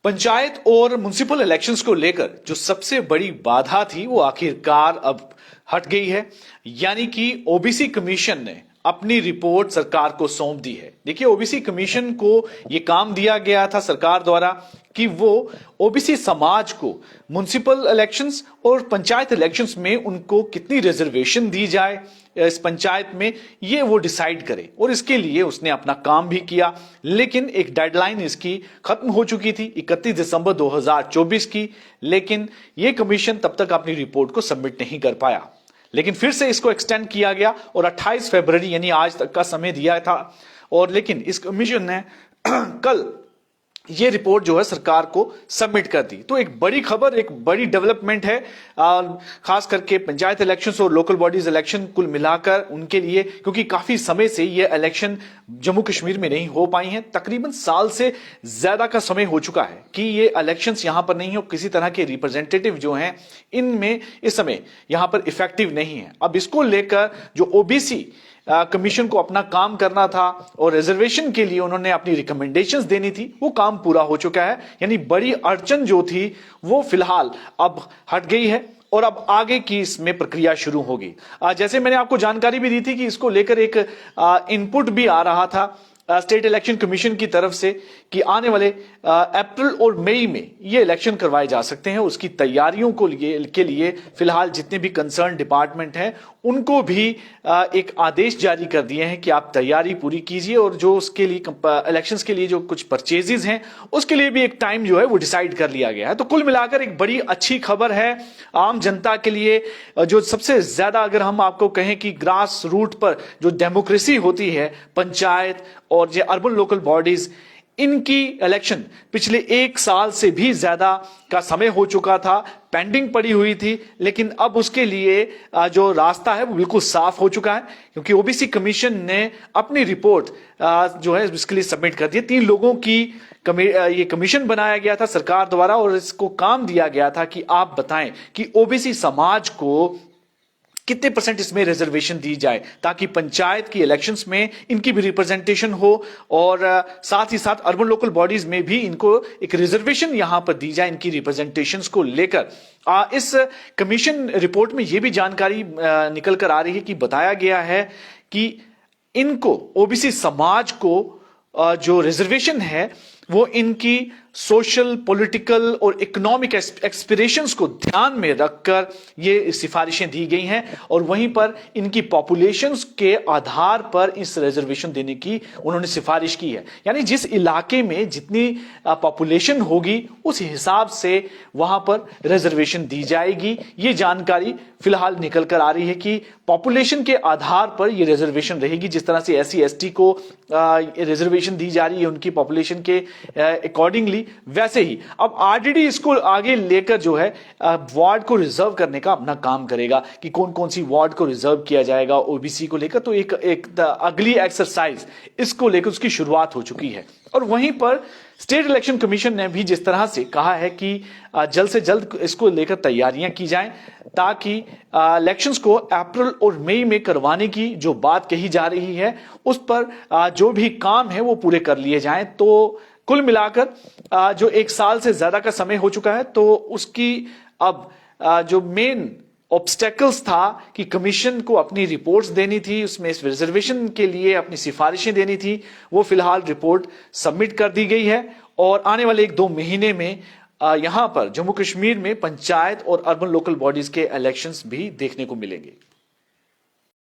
पंचायत और municipal elections को लेकर जो सबसे बड़ी बाधा थी वो आखिरकार अब हट गई है। यानी कि ओबीसी कमीशन ने अपनी रिपोर्ट सरकार को सौंप दी है। देखिए, ओबीसी कमीशन को यह काम दिया गया था सरकार द्वारा कि वो ओबीसी समाज को म्युनिसिपल इलेक्शंस और पंचायत इलेक्शंस में उनको कितनी रिजर्वेशन दी जाए इस पंचायत में, ये वो डिसाइड करे। और इसके लिए उसने अपना काम भी किया, लेकिन एक डेडलाइन इसकी खत्म हो चुकी थी 31 दिसंबर 2024 की। लेकिन ये कमीशन तब तक अपनी रिपोर्ट को सबमिट नहीं कर पाया। लेकिन फिर से इसको एक्सटेंड किया गया और 28 फरवरी यानी आज तक का समय दिया था। और लेकिन इस कमीशन ने कल ये रिपोर्ट जो है सरकार को सबमिट कर दी। तो एक बड़ी खबर, एक बड़ी डेवलपमेंट है, खास करके पंचायत इलेक्शंस और लोकल बॉडीज इलेक्शन कुल मिलाकर उनके लिए, क्योंकि काफी समय से ये इलेक्शन जम्मू कश्मीर में नहीं हो पाई हैं। तकरीबन साल से ज्यादा का समय हो चुका है कि ये इलेक्शंस यहां पर नहीं हो, किसी तरह के रिप्रेजेंटेटिव जो हैं इनमें इस समय यहां पर इफेक्टिव नहीं है। अब इसको लेकर जो ओबीसी कमीशन को अपना काम करना था और रिजर्वेशन के लिए उन्होंने अपनी रिकमेंडेशंस देनी थी, वो काम पूरा हो चुका है। यानी बड़ी अड़चन जो थी वो फिलहाल अब हट गई है और अब आगे की इसमें प्रक्रिया शुरू होगी। जैसे मैंने आपको जानकारी भी दी थी कि इसको लेकर एक इनपुट भी आ रहा था स्टेट इलेक्शन कमीशन की तरफ से कि आने वाले अप्रैल और मई में ये इलेक्शन करवाए जा सकते हैं। उसकी तैयारियों के लिए फिलहाल जितने भी कंसर्न डिपार्टमेंट हैं उनको भी एक आदेश जारी कर दिए हैं कि आप तैयारी पूरी कीजिए, और जो उसके लिए इलेक्शंस के लिए जो कुछ परचेजेस हैं उसके लिए भी एक टाइम जो है वो डिसाइड कर लिया गया है। तो कुल मिलाकर एक बड़ी अच्छी खबर है आम जनता के लिए। जो सबसे ज्यादा अगर हम आपको कहें कि ग्रास रूट पर जो डेमोक्रेसी होती है, पंचायत और जो अर्बन लोकल बॉडीज, इनकी इलेक्शन पिछले एक साल से भी ज्यादा का समय हो चुका था, पेंडिंग पड़ी हुई थी। लेकिन अब उसके लिए जो रास्ता है वो बिल्कुल साफ हो चुका है, क्योंकि ओबीसी कमीशन ने अपनी रिपोर्ट जो है इसके लिए सबमिट कर दी। 3 लोगों की ये कमीशन बनाया गया था सरकार द्वारा और इसको काम दिया गया था कि आप बताएं कि ओबीसी समाज को कितने % इसमें रिजर्वेशन दी जाए, ताकि पंचायत की इलेक्शंस में इनकी भी रिप्रेजेंटेशन हो और साथ ही साथ अर्बन लोकल बॉडीज में भी इनको एक रिजर्वेशन यहां पर दी जाए इनकी रिप्रेजेंटेशंस को लेकर। इस कमीशन रिपोर्ट में यह भी जानकारी निकल कर आ रही है कि बताया गया है कि इनको ओबीसी समाज को जो रिजर्वेशन है वो इनकी सोशल, पॉलिटिकल और इकोनॉमिक एस्पिरेशंस को ध्यान में रखकर ये सिफारिशें दी गई हैं, और वहीं पर इनकी पॉपुलेशंस के आधार पर इस रिजर्वेशन देने की उन्होंने सिफारिश की है। यानी जिस इलाके में जितनी पॉपुलेशन होगी उस हिसाब से वहां पर रिजर्वेशन दी जाएगी। ये जानकारी फिलहाल निकल कर आ रही है कि पॉपुलेशन के आधार पर यह रिजर्वेशन रहेगी। जिस तरह से SC ST को रिजर्वेशन दी जा रही है उनकी पॉपुलेशन के अकॉर्डिंगली, वैसे ही अब आरडीडी इसको आगे लेकर जो है वार्ड को रिजर्व करने का अपना काम करेगा कि कौन कौन सी वार्ड को रिजर्व किया जाएगा ओबीसी को लेकर। तो एक अगली एक्सरसाइज इसको लेकर उसकी शुरुआत हो चुकी है। और वहीं पर स्टेट इलेक्शन कमीशन ने भी जिस तरह से कहा है कि जल्द से जल्द इसको लेकर तैयारियां की जाएं, ताकि इलेक्शंस को अप्रैल और मई में करवाने की जो बात कही जा रही है उस पर जो भी काम है वो पूरे कर लिए जाएं। तो कुल मिलाकर जो एक साल से ज्यादा का समय हो चुका है, तो उसकी अब जो मेन ऑब्स्टेकल्स था कि कमीशन को अपनी रिपोर्ट्स देनी थी, उसमें इस रिजर्वेशन के लिए अपनी सिफारिशें देनी थी, वो फिलहाल रिपोर्ट सबमिट कर दी गई है। और आने वाले 1-2 महीने में यहां पर जम्मू कश्मीर में पंचायत और अर्बन लोकल बॉडीज के इलेक्शंस भी देखने को मिलेंगे।